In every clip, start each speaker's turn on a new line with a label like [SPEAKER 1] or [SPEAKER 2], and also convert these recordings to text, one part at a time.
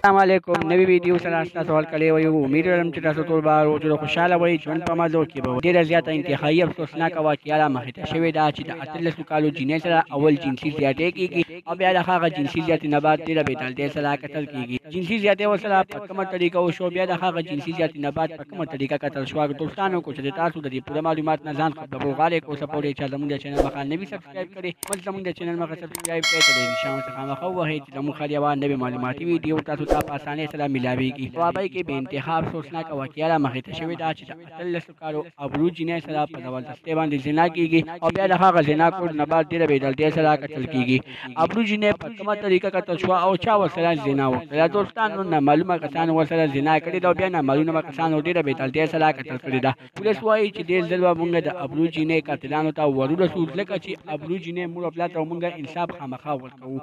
[SPEAKER 1] अस्सलामुअलैकुम नवी वीडियो से नाश्ता सवाल करे हुए उम्मीद रम चिटा सतुर बार वो जो खुशहाल वही ژوند په مزو کې به ډیر زیاته انتهایی افسوسناک واقعیا مخته شوې دا چې د اتلس کالو جینۍ سره اول جنسي زیاتې کیږي او بیا د هغه جنسي زیاتې نه بعد ډیر به تل سره قتل کیږي جنسي زیاتې وسره په کومه طریقه او شو بیا د هغه جنسي زیاتې نه بعد په کومه طریقه قتل شو دوستانو کو چې تاسو د دې پوره معلومات نه ځان خبر غواړئ کو سپورټ چې زموږ د چینل مخه نوی سبسکرایب کړئ او زموږ د چینل مخه سبسکرایب کړئ ته د نشان څخه مخه وهي چې زموږ خلیوان نوی معلوماتي ویډیو تاسو ته په اسانه سره ملاويږي جوابای کې به انتخاب سوچناک واقعیا مخته شوې دا چې اتلس کالو ابرو جنۍ سره په زبردستي باندې زنا کیږي او بیا د هغه زنا کول نه بعد ډیره به دلته سره قتل کیږي ابرو جنۍ په کومه طریقه قتل شو او چا وسره زنا وکړه دوستانو نه معلومه کسان وسره زنا کړی دا بیا نه معلومه کسان ډیره به دلته سره قتل کړی دا پولیس وايي چې ډیر ځل مونږ د ابرو جنۍ قاتلانو ته ورو رسول لکه چې ابرو جنۍ مور خپل ته مونږ انصاف خامخا ورکو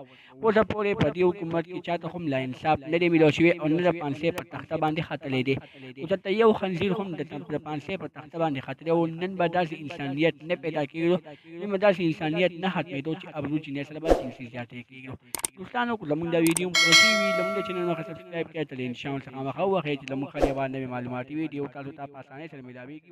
[SPEAKER 1] اوسه پورې په دې حکومت کې چاته هم لا انصاف نه دی ملو شوی او نه د پانسې په تخته باندې خطلې دي او ته یو خنزیر هم د پانسې په تخته باندې خطلې او نن به داسې انسانیت نه پیدا کیږي نن به داسې انسانیت نه ختمېدو چې ابرو جنۍ سره به جنسي زیاتې کیږي دوستانو کو زموږ د ویډیو خوشي وي زموږ د چینل مخه سبسکرایب کړئ ته ان شاء الله څنګه مخه وخت چې زموږ خلیوان نوې معلوماتي ویډیو تاسو ته په اسانه سره ملاويږي